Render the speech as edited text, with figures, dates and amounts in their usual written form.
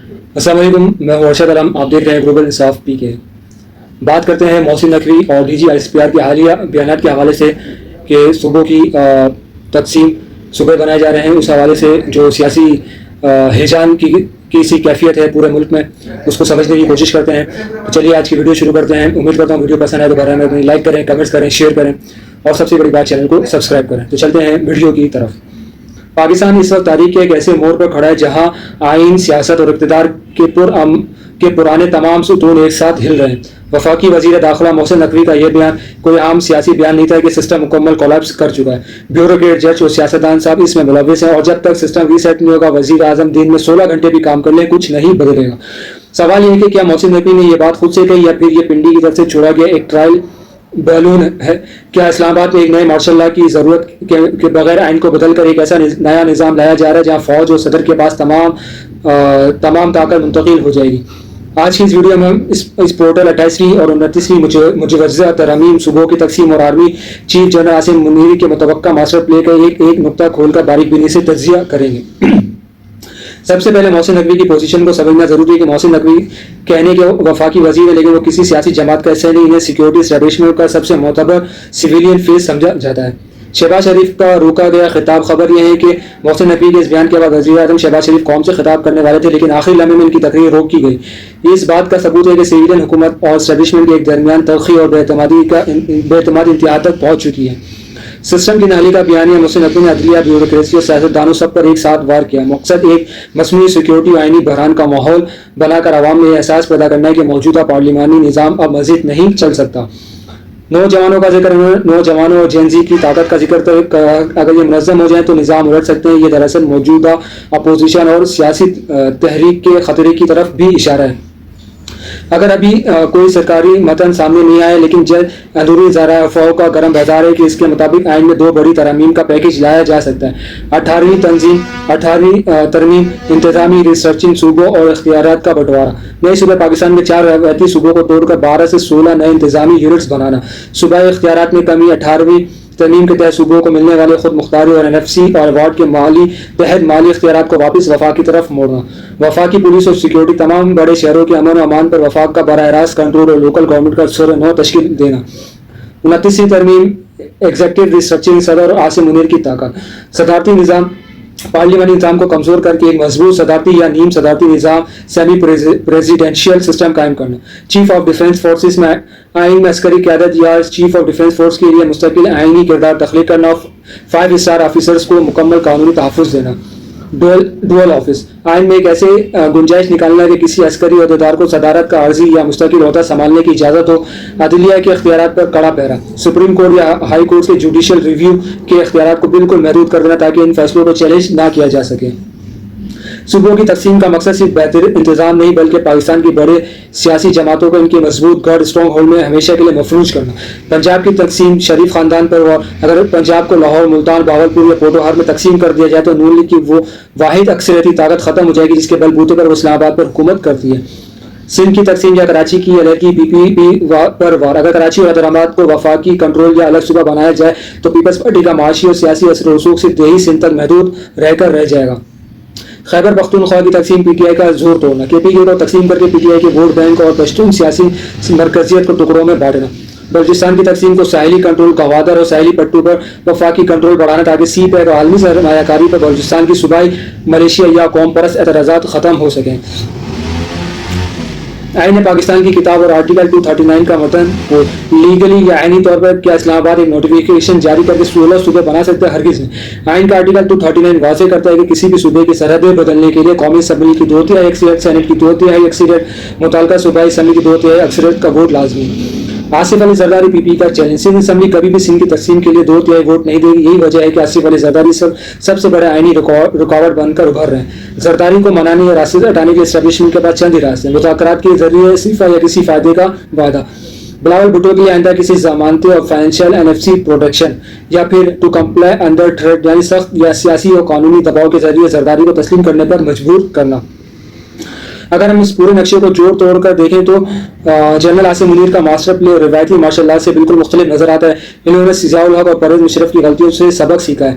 السلام علیکم، میں ہوں ارشد علم، آپ دیکھ رہے ہیں گلوبل انصاف پی کے۔ بات کرتے ہیں محسن نقوی اور D G S P R کے حالیہ بیانات کے حوالے سے کہ صوبوں کی تقسیم، صوبے بنائے جا رہے ہیں، اس حوالے سے جو سیاسی ہیجان کی سی کیفیت ہے پورے ملک میں، اس کو سمجھنے کی کوشش کرتے ہیں۔ چلیے آج کی ویڈیو شروع کرتے ہیں۔ امید کرتا ہوں ویڈیو پسند آئے تو بارے میں لائک کریں، کمنٹس کریں، شیئر کریں اور سب سے بڑی بات چینل کو سبسکرائب کریں۔ تو چلتے ہیں ویڈیو کی طرف۔ پاکستان اس وقت تاریخ کے ایک ایسے موڑ پر کھڑا ہے جہاں آئین، سیاست اور اقتدار کے پرانے تمام ستون ایک ساتھ ہل رہے ہیں۔ وفاقی وزیر داخلہ محسن نقوی کا یہ بیان کوئی عام سیاسی بیان نہیں تھا کہ سسٹم مکمل کولیپس کر چکا ہے، بیوروکریٹ، جج اور سیاستدان صاحب اس میں ملوث ہیں، اور جب تک سسٹم ریسیٹ نہیں ہوگا وزیر اعظم دن میں 16 گھنٹے بھی کام کر لیں کچھ نہیں بدلے گا۔ سوال یہ ہے کہ کیا محسن نقوی نے یہ بات خود سے کہی یا پھر یہ پنڈی کی طرف سے چھوڑا گیا ایک ٹرائل بیلون ہے؟ کیا اسلام آباد میں ایک نئے مارشل لا کی ضرورت کے بغیر آئین کو بدل کر ایک ایسا نیا نظام لایا جا رہا ہے جہاں فوج اور صدر کے پاس تمام طاقت منتقل ہو جائے گی؟ آج کی اس ویڈیو میں ہم اس پورٹل 28ویں اور 29ویں مجوزہ ترامیم، صوبوں کی تقسیم اور army chief general Asim Maneri کے متوقع ماسٹر پلے کا ایک نقطہ کھول کر باریک بینی سے تجزیہ کریں گے۔ سب سے پہلے محسن نقوی کی پوزیشن کو سمجھنا ضروری ہے کہ محسن نقوی کہنے کے وفاقی وزیر ہے لیکن وہ کسی سیاسی جماعت کا حصہ نہیں، انہیں سیکیورٹی اسٹیبلشمنٹ کا سب سے معتبر سویلین فیس سمجھا جاتا ہے۔ شہباز شریف کا روکا گیا خطاب۔ خبر یہ ہے کہ محسن نقوی کے اس بیان کے بعد وزیر اعظم شہباز شریف قوم سے خطاب کرنے والے تھے لیکن آخری لمحے میں ان کی تقریر روک کی گئی۔ یہ اس بات کا ثبوت ہے کہ سویلین حکومت اور اسٹیبلشمنٹ کے درمیان تلخی اور بے اعتمادی انتہا تک پہنچ چکی ہے۔ سسٹم کی نااہلی کا بیانیہ محسن نقوی نے عدلیہ، بیوروکریسی اور سیاستدانوں سب پر ایک ساتھ وار کیا۔ مقصد ایک مصنوعی سیکیورٹی و آئینی بحران کا ماحول بنا کر عوام میں یہ احساس پیدا کرنا ہے کہ موجودہ پارلیمانی نظام اب مزید نہیں چل سکتا۔ نوجوانوں کا ذکر، نوجوانوں اور جین زی کی طاقت کا ذکر، اگر یہ منظم ہو جائیں تو نظام الٹ سکتے ہیں۔ یہ دراصل موجودہ اپوزیشن اور سیاسی تحریک کے خطرے کی طرف بھی اشارہ ہے۔ اگر ابھی کوئی سرکاری متن سامنے نہیں آیا لیکن اندرونی ذرائع افواہوں کا گرم بازار ہے کہ اس کے مطابق آئین میں 2 بڑی ترامیم کا پیکیج لایا جا سکتا ہے۔ 18ویں ترمیم، انتظامی ریسرچنگ صوبوں اور اختیارات کا بنٹوارا۔ نئے صوبہ پاکستان میں 4 روایتی صوبوں کو توڑ کر 12 سے 16 نئے انتظامی یونٹس بنانا۔ صوبائی اختیارات میں کمی، 18ویں ترمیم کے تحت صوبوں کو ملنے والے خود مختاری اور NFC اور وارڈ کے تحت مالی اختیارات کو واپس وفاق کی طرف موڑنا۔ وفاقی پولیس اور سیکیورٹی، تمام بڑے شہروں کے امن و امان پر وفاق کا براہ راست کنٹرول اور لوکل گورنمنٹ کا سر نو تشکیل دینا۔ 29ویں ترمیم، ایگزیکٹو ریسٹرکچرنگ، صدر اور عاصم منیر کی طاقت۔ صدارتی نظام، پارلیمانی نظام کو کمزور کر کے ایک مضبوط صدارتی یا نیم صدارتی نظام، سیمی پریزیڈینشیل سسٹم قائم کرنا۔ چیف آف ڈیفنس فورسز میں آئین میں عسکری قیادت یا چیف آف ڈیفنس فورس کے لیے مستقل آئینی کردار تخلیق کرنا۔ 5 اسٹار آفیسرز کو مکمل قانونی تحفظ دینا۔ ڈوئل آفس، آئین میں ایک ایسے گنجائش نکالنا کہ کسی عسکری عہدیدار کو صدارت کا عارضی یا مستقل عہدہ سنبھالنے کی اجازت ہو۔ عدلیہ کے اختیارات پر کڑا پہرا، سپریم کورٹ یا ہائی کورٹ کے جوڈیشل ریویو کے اختیارات کو بالکل محدود کر دینا تاکہ ان فیصلوں کو چیلنج نہ کیا جا سکے۔ صوبوں کی تقسیم کا مقصد صرف بہتر انتظام نہیں بلکہ پاکستان کی بڑے سیاسی جماعتوں کو ان کی مضبوط گڑھ اسٹرانگ ہولڈ میں ہمیشہ کے لیے مفروض کرنا۔ پنجاب کی تقسیم شریف خاندان پر، اور اگر پنجاب کو لاہور، ملتان، باولپور یا پوٹوہار میں تقسیم کر دیا جائے تو نون لیگ کی وہ واحد اکثریتی طاقت ختم ہو جائے گی جس کے بل بوتے پر وہ اسلام آباد پر حکومت کرتی ہے۔ سندھ کی تقسیم یا کراچی کی علیحدگی، PPP پر وار، اگر کراچی اور حیدرآباد کو وفاقی کنٹرول یا الگ صوبہ بنایا جائے تو پیپلز پارٹی کا معاشی اور سیاسی اثر و رسوخ صرف دیہی سندھ تک محدود رہ جائے گا۔ خیبر پختونخوا کی تقسیم، PTI کا زور توڑنا، KPK کو تقسیم کر کے PTI کے ووٹ بینک اور پشتون سیاسی مرکزیت کو ٹکڑوں میں بانٹنا۔ بلوچستان کی تقسیم کو ساحلی کنٹرول، گوادر اور ساحلی پٹو پر وفاقی کنٹرول بڑھانا تاکہ سی پیک اور عالمی سرمایہ کاری پر بلوچستان کی صوبائی ملیشیا یا قوم پرست اعتراضات ختم ہو سکیں۔ آئین پاکستان کی کتاب اور آرٹیکل 239 کا متن کو لیگلی یا آئینی طور پر کیا اسلام آباد ایک نوٹیفیکیشن جاری کر کے 16 صوبے بنا سکتے ہیں؟ ہرگز نہیں۔ آئین کا آرٹیکل 239 واضح کرتا ہے کہ کسی بھی صوبے کی سرحدیں بدلنے کے لیے قومی اسمبلی کی 2/3 اکثریت، سینٹ کی 2/3 اکثریت، متعلقہ صوبائی اسمبلی کی 2/3 اکثریت کا ووٹ لازمی ہے۔ آصف علی زرداری PP کا چیلنج، سندھ اسمبلی کبھی بھی سندھ کی تقسیم کے لیے 2/3 ووٹ نہیں دے گی۔ یہی وجہ ہے کہ آصف علی زرداری سب سے بڑے آئینی رکاوٹ بن کر ابھر رہے ہیں۔ زرداری کو منانے یا راستے سے ہٹانے کے اسٹیبلشمنٹ کے پاس چند ہی راستے ہیں: مذاکرات کے ذریعے استعفا یا کسی فائدے کا وعدہ، بلاول بھٹو کے لیے آئندہ کسی ضمانتی اور فائنینشیل NFC پروٹیکشن، یا پھر ٹو کمپلائی انڈر تھریٹ یعنی سخت یا سیاسی اور قانونی دباؤ کے ذریعے زرداری کو تسلیم کرنے پر مجبور کرنا۔ اگر ہم اس پورے نقشے کو جوڑ توڑ کر دیکھیں تو جنرل عاصم منیر کا ماسٹر پلے روایتی مارشل لا سے بالکل مختلف نظر آتا ہے۔ انہوں نے سیاض الحق اور پرویز مشرف کی غلطیوں سے سبق سیکھا ہے۔